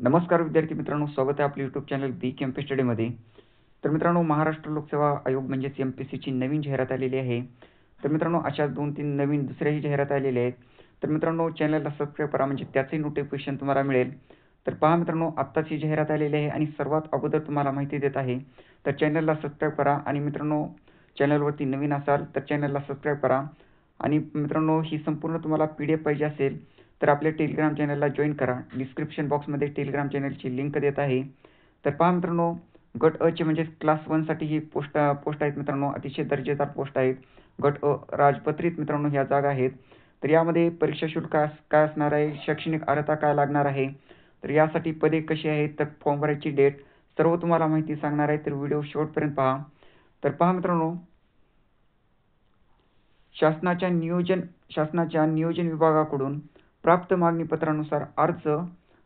नमस्कार विद्यार्थी मित्रांनो, स्वागत आहे आपल्या यूट्यूब चॅनल बी कॅम्पस स्टडीमध्ये. तर मित्रांनो, महाराष्ट्र लोकसेवा आयोग म्हणजेच MPSCची नवीन जाहिरात आलेली आहे. तर मित्रांनो, अशा 2-3 नवीन दुसऱ्याही जाहिरात आलेल्या आहेत. तर मित्रांनो, चॅनलला सबस्क्राईब करा म्हणजे त्याचंही नोटिफिकेशन तुम्हाला मिळेल. तर पहा मित्रांनो, आत्ताच ही जाहिरात आलेली आहे आणि सर्वात अगोदर तुम्हाला माहिती देत आहे. तर चॅनलला सबस्क्राईब करा आणि मित्रांनो, चॅनलवरती नवीन असाल तर चॅनलला सबस्क्राईब करा. आणि मित्रांनो, ही संपूर्ण तुम्हाला PDF पाहिजे असेल तर आपल्या टेलिग्राम चॅनलला जॉईन करा. डिस्क्रिप्शन बॉक्समध्ये टेलिग्राम चॅनलची लिंक देत आहे. तर पहा मित्रांनो, गट अ म्हणजे क्लास 1साठी ही पोस्ट आहेत मित्रांनो. अतिशय दर्जेदार पोस्ट आहेत. गट अ राजपत्रित मित्रांनो ह्या जागा आहेत. तर यामध्ये परीक्षा शुल्क काय असणार आहे, शैक्षणिक अर्हता काय लागणार आहे, तर यासाठी पदे कशी आहेत, तर फॉर्म भरायची डेट सर्व तुम्हाला माहिती सांगणार आहे. तर व्हिडिओ शेवटपर्यंत पहा. तर पहा मित्रांनो, शासनाच्या नियोजन विभागाकडून प्राप्त मागणीपत्रानुसार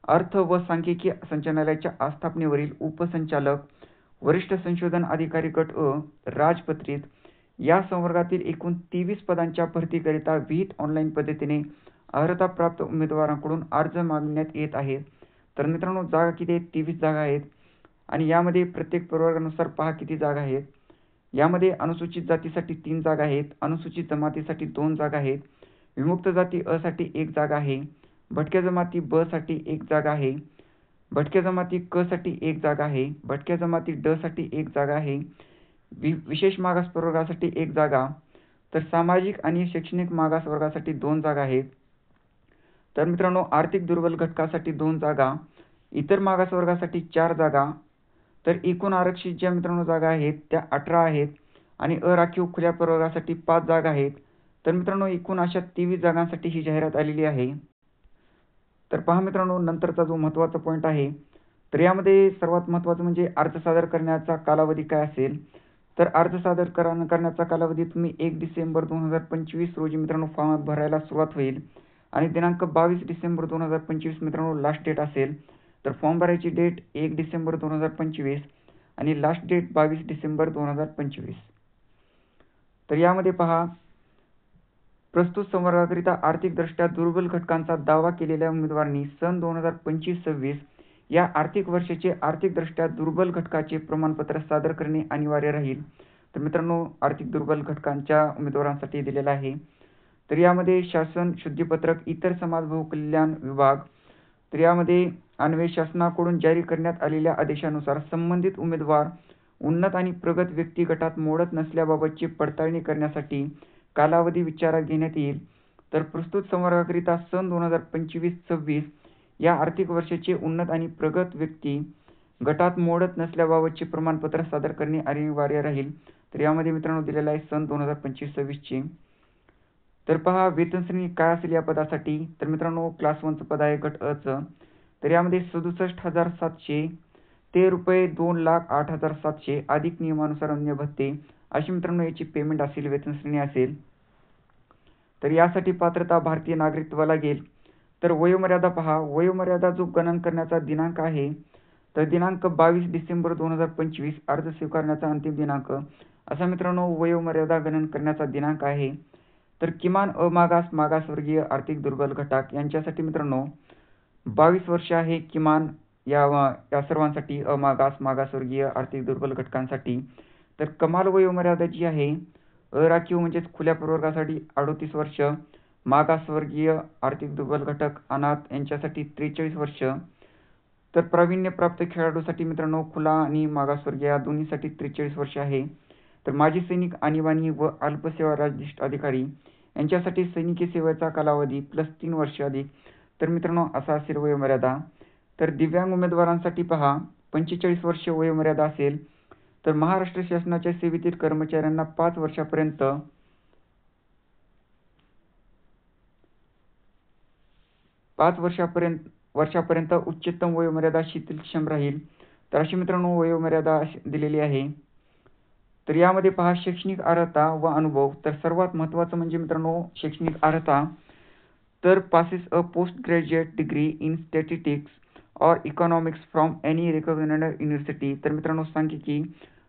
अर्थ व सांख्यिकी संचालनालयाच्या आस्थापनेवरील उपसंचालक, वरिष्ठ संशोधन अधिकारी गट अ राजपत्रित या संवर्गातील एकूण 23 पदांच्या भरतीकरिता विहित ऑनलाईन पद्धतीने अर्हता प्राप्त उमेदवारांकडून अर्ज मागण्यात येत आहेत. तर मित्रांनो, जागा किती आहेत? 23 जागा आहेत. आणि यामध्ये प्रत्येक प्रवर्गानुसार पहा किती जागा आहेत. यामध्ये अनुसूचित जातीसाठी 3 जागा आहेत, अनुसूचित जमातीसाठी 2 जागा आहेत, विमुक्त जाती अ साठी 1 जागा आहे, भटक्या जमाती ब साठी 1 जागा आहे, भटक्या जमाती क साठी 1 जागा आहे, भटक्या जमाती ड साठी 1 जागा आहे, विशेष मागास प्रवर्गासाठी 1 जागा, तर सामाजिक आणि शैक्षणिक मागास वर्गासाठी 2 जागा आहेत. तर मित्रांनो, आर्थिक दुर्बल घटकासाठी 2 जागा, इतर मागास वर्गासाठी 4 जागा. तर एकूण आरक्षित ज्या मित्रांनो जागा आहेत त्या 18 आहेत आणि अराखीव खुल्या प्रवर्गासाठी 5 जागा आहेत. तर मित्रांनो, एकूण अशा 23 जागांसाठी ही जाहिरात आलेली आहे. तर पहा मित्रांनो, नंतरचा जो महत्त्वाचा पॉईंट आहे, तर यामध्ये सर्वात महत्त्वाचं म्हणजे अर्ज सादर करण्याचा कालावधी काय असेल. तर अर्ज सादर करण्याचा कालावधी तुम्ही 1 डिसेंबर 2025 रोजी मित्रांनो फॉर्म भरायला सुरुवात होईल आणि दिनांक 22 डिसेंबर 2025 मित्रांनो लास्ट डेट असेल. तर फॉर्म भरायची डेट 1 डिसेंबर 2025 आणि लास्ट डेट 22 डिसेंबर 2025. तर यामध्ये पहा, प्रस्तुत संवर्गाकरिता आर्थिकदृष्ट्या दुर्बल घटकांचा दावा केलेल्या उमेदवारांनी सन 2025-26 या आर्थिक वर्षाचे आर्थिकदृष्ट्या दुर्बल घटकाचे प्रमाणपत्र सादर करणे अनिवार्य राहील. तर मित्रांनो, आर्थिक दुर्बल घटकांच्या उमेदवारांसाठी दिलेला आहे. तर यामध्ये शासन शुद्धीपत्रक इतर समाजभाव कल्याण विभाग, तर यामध्ये अन्वये शासनाकडून जारी करण्यात आलेल्या आदेशानुसार संबंधित उमेदवार उन्नत आणि प्रगत व्यक्ती गटात मोडत नसल्याबाबतची पडताळणी करण्यासाठी कालावधी विचारात घेण्यात येईल. तर प्रस्तुत संवर्गाकरिता सन 2025-26 या आर्थिक वर्षाचे उन्नत आणि प्रगत व्यक्ती गटात मोडत नसल्याबाबतचे प्रमाणपत्र सादर करणे अनिवार्य राहील. तर यामध्ये मित्रांनो दिलेला आहे सन 2025-26 ची. तर पहा, वेतन श्रेणी काय असेल या पदासाठी. तर मित्रांनो, क्लास 1चं पद आहे गट अ चं. तर यामध्ये 67,700 ते रुपये 2,08,700 अधिक नियमानुसार अन्य भत्ते अशी मित्रांनो याची पेमेंट असेल, वेतन श्रेणी असेल. तर यासाठी पात्रता भारतीय नागरिकत्व लागेल. तर वयोमर्यादा पहा, वयोमर्यादा जो गणन करण्याचा दिनांक आहे, तर दिनांक 22 डिसेंबर 2025 अर्ज स्वीकारण्याचा अंतिम दिनांक असा मित्रांनो वयोमर्यादा गणन करण्याचा दिनांक आहे. तर किमान मागासवर्गीय आर्थिक दुर्बल घटक यांच्यासाठी मित्रांनो 22 वर्ष आहे किमान या सर्वांसाठी, मागासवर्गीय आर्थिक दुर्बल घटकांसाठी. तर कमाल वयोमर्यादा जी आहे अराखीव म्हणजेच खुल्या प्रवर्गासाठी 38 वर्ष, मागासवर्गीय आर्थिक दुर्बल घटक अनाथ यांच्यासाठी 43 वर्ष. तर प्रावीण्यप्राप्त खेळाडूसाठी मित्रांनो खुला आणि मागासवर्गीय या दोन्हीसाठी 43 वर्ष आहे. तर माजी सैनिक, आणीबाणी व अल्पसेवा राजनिष्ठ अधिकारी यांच्यासाठी सैनिकी सेवेचा कालावधी +3 वर्ष अधिक. तर मित्रांनो असा असेल वयोमर्यादा. तर दिव्यांग उमेदवारांसाठी पहा 45 वर्ष वयोमर्यादा असेल. तर महाराष्ट्र शासनाच्या सेवेतील कर्मचाऱ्यांना 5 वर्षापर्यंत उच्चतम वयोमर्यादा शिथिलक्षम राहील. तर अशी मित्रांनो वयोमर्यादा दिलेली आहे. तर यामध्ये पहा शैक्षणिक अर्हता व अनुभव. तर सर्वात महत्त्वाचं म्हणजे मित्रांनो शैक्षणिक अर्हता. तर passes a post graduate degree in statistics और economics from any recognised university. तर मित्रांनो सांख्यिकी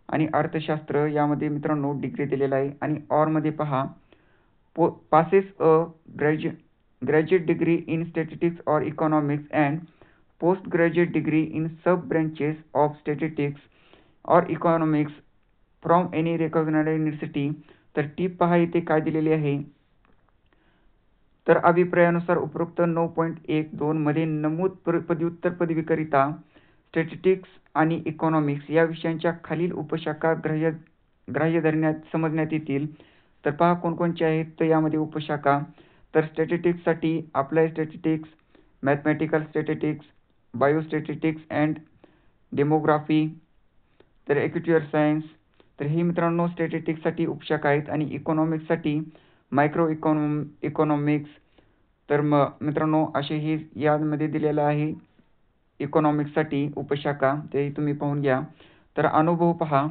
आणि अर्थशास्त्र यामध्ये मित्रांनो डिग्री दिलेला आहे. आणि ऑरमध्ये पहा passes a graduate degree in statistics or economics and post graduate degree in sub branches of statistics और economics from any recognised university. तर टीप पहा इथे काय दिलेली आहे. तर अभिप्रायानुसार उपरोक्त 9.12 मध्ये नमूद पदव्युत्तर पदवीकरिता स्टॅटिस्टिक्स आणि इकॉनॉमिक्स या विषयांच्या खालील उपशाखा ग्राह्य धरण्यात समजण्यात येतील. तर पहा कोणकोणचे आहेत. तर यामध्ये उपशाखा तर स्टॅटिस्टिक्ससाठी apply statistics, mathematical statistics, biostatistics and demography, तर ॲक्युएटर सायन्स. तर हे मित्रांनो स्टॅटिस्टिक्ससाठी उपशाखा आहेत. आणि इकॉनॉमिक्ससाठी मायक्रो इकॉनॉमिक्स. तर मित्रांनो असे हे यामध्ये दिलेलं आहे इकॉनॉमिक्ससाठी उपशाखा, ते तुम्ही पाहून घ्या. तर अनुभव पहा.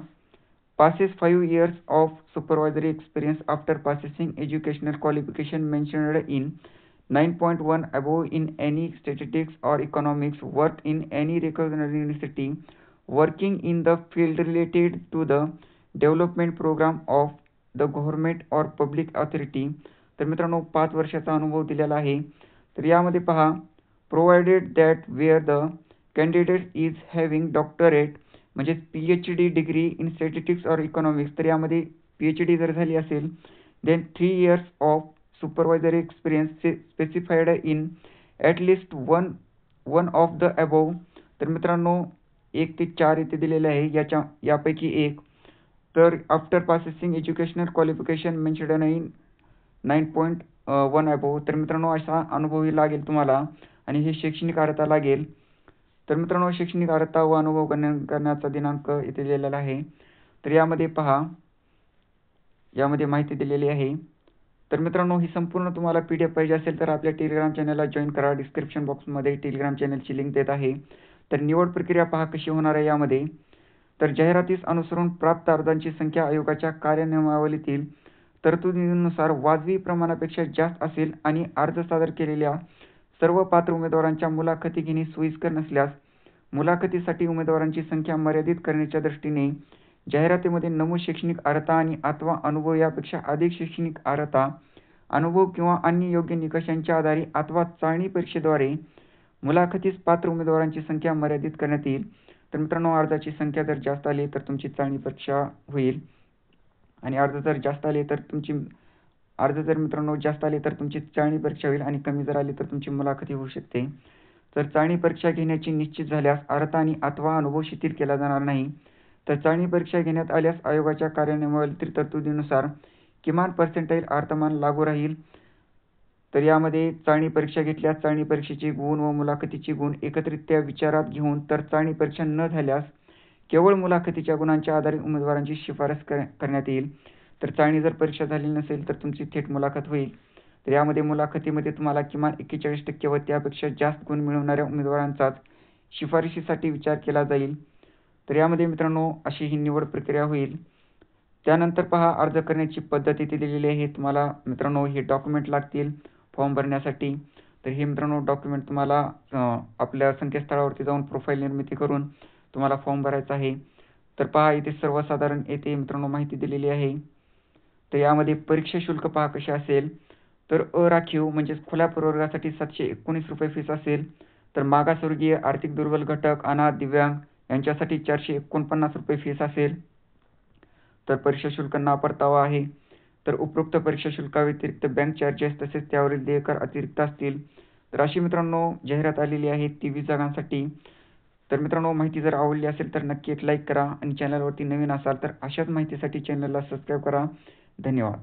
passes 5 years of supervisory experience after passing educational qualification mentioned in 9.1 above in any statistics or economics, worked in any recognized university, working in the field related to the development program of the government or public authority. तर मित्रांनो 5 वर्षाचा अनुभव दिलेला आहे. तर यामध्ये पहा provided that where the candidate is having doctorate म्हणजे PhD डिग्री इन स्टॅटिस्टिक्स और इकॉनॉमिक्स. तर यामध्ये PhD जर झाली असेल then 3 years of supervisory experience specified in at least one of the above. तर मित्रांनो 1 ते 4 इथे दिलेले आहे यापैकी एक. तर after passing educational qualification mentioned in 9.1 above. तर मित्रांनो असा अनुभवही लागेल तुम्हाला आणि हे शैक्षणिक अर्हता लागेल. तर मित्रांनो शैक्षणिक अर्हता व अनुभव करण्याचा दिनांक इथे दिलेला आहे. तर यामध्ये पहा यामध्ये माहिती दिलेली आहे. तर मित्रांनो ही संपूर्ण तुम्हाला PDF पाहिजे असेल तर आपल्या टेलिग्राम चॅनलला जॉईन करा. डिस्क्रिप्शन बॉक्समध्ये टेलिग्राम चॅनलची लिंक देत आहे. तर निवड प्रक्रिया पहा कशी होणार आहे यामध्ये. तर जाहिरातीस अनुसरून प्राप्त अर्जांची संख्या आयोगाच्या कार्यनियमावलीतील तरतुदीनुसार वाजवी प्रमाणापेक्षा जास्त असेल आणि अर्ज सादर केलेल्या सर्व पात्र उमेदवारांच्या मुलाखती घेणे सोयीस्कर नसल्यास मुलाखतीसाठी उमेदवारांची संख्या मर्यादित करण्याच्या दृष्टीने जाहिरातीमध्ये नमूद शैक्षणिक अर्हता आणि अथवा अनुभव यापेक्षा अधिक शैक्षणिक अर्हता, अनुभव किंवा अन्य योग्य निकषांच्या आधारे अथवा चाळणी परीक्षेद्वारे मुलाखतीस पात्र उमेदवारांची संख्या मर्यादित करण्यात येईल. तर मित्रांनो अर्जाची संख्या जर जास्त आली तर तुमची चाळणी परीक्षा होईल आणि अर्ज जर जास्त आले तर तुमची चाळणी परीक्षा होईल आणि कमी जर आली तर तुमची मुलाखती होऊ शकते. तर चाळणी परीक्षा घेण्याची निश्चित झाल्यास अर्हता आणि अथवा अनुभव शिथिल केला जाणार नाही. तर चाळणी परीक्षा घेण्यात आल्यास आयोगाच्या कार्यनियमावलीतील तरतुदीनुसार किमान पर्सेंटाईल अर्थमान लागू राहील. तर यामध्ये चाळणी परीक्षा घेतल्यास चाळणी परीक्षेचे गुण व मुलाखतीचे गुण एकत्रितरित्या विचारात घेऊन तर चाळणी परीक्षा न झाल्यास केवळ मुलाखतीच्या गुणांच्या आधारे उमेदवारांची शिफारस करण्यात येईल. तर चाळणी जर परीक्षा झाली नसेल तर तुमची थेट मुलाखत होईल. तर यामध्ये मुलाखतीमध्ये तुम्हाला किमान 41% व त्यापेक्षा जास्त गुण मिळवणाऱ्या उमेदवारांचाच शिफारशीसाठी विचार केला जाईल. तर यामध्ये मित्रांनो अशी ही निवड प्रक्रिया होईल. त्यानंतर पहा अर्ज करण्याची पद्धत इथे दिलेली आहे. तुम्हाला मित्रांनो हे डॉक्युमेंट लागतील फॉर्म भरण्यासाठी. तर हे मित्रांनो डॉक्युमेंट तुम्हाला आपल्या संकेतस्थळावरती जाऊन प्रोफाईल निर्मिती करून तुम्हाला फॉर्म भरायचा आहे. तर पहा इथे सर्वसाधारण येथे मित्रांनो माहिती दिलेली आहे. तर यामध्ये परीक्षा शुल्क पहा कसे असेल. तर अराखीव म्हणजेच खुल्या प्रवर्गासाठी 719 रुपये फीस असेल. तर मागासवर्गीय, आर्थिक दुर्बल घटक, अनाथ, दिव्यांग यांच्यासाठी 449 रुपये फीस असेल. तर परीक्षा शुल्क ना परतावा आहे. तर उपरोक्त परीक्षा शुल्काव्यतिरिक्त बँक चार्जेस तसेच त्यावरील देयकर अतिरिक्त असतील. तर अशी मित्रांनो जाहिरात आलेली आहे 23 जागांसाठी. तर मित्रांनो माहिती जर आवडली असेल तर नक्की एक लाईक करा आणि चॅनलवरती नवीन असाल तर अशाच माहितीसाठी चॅनलला सबस्क्राईब करा. धन्यवाद.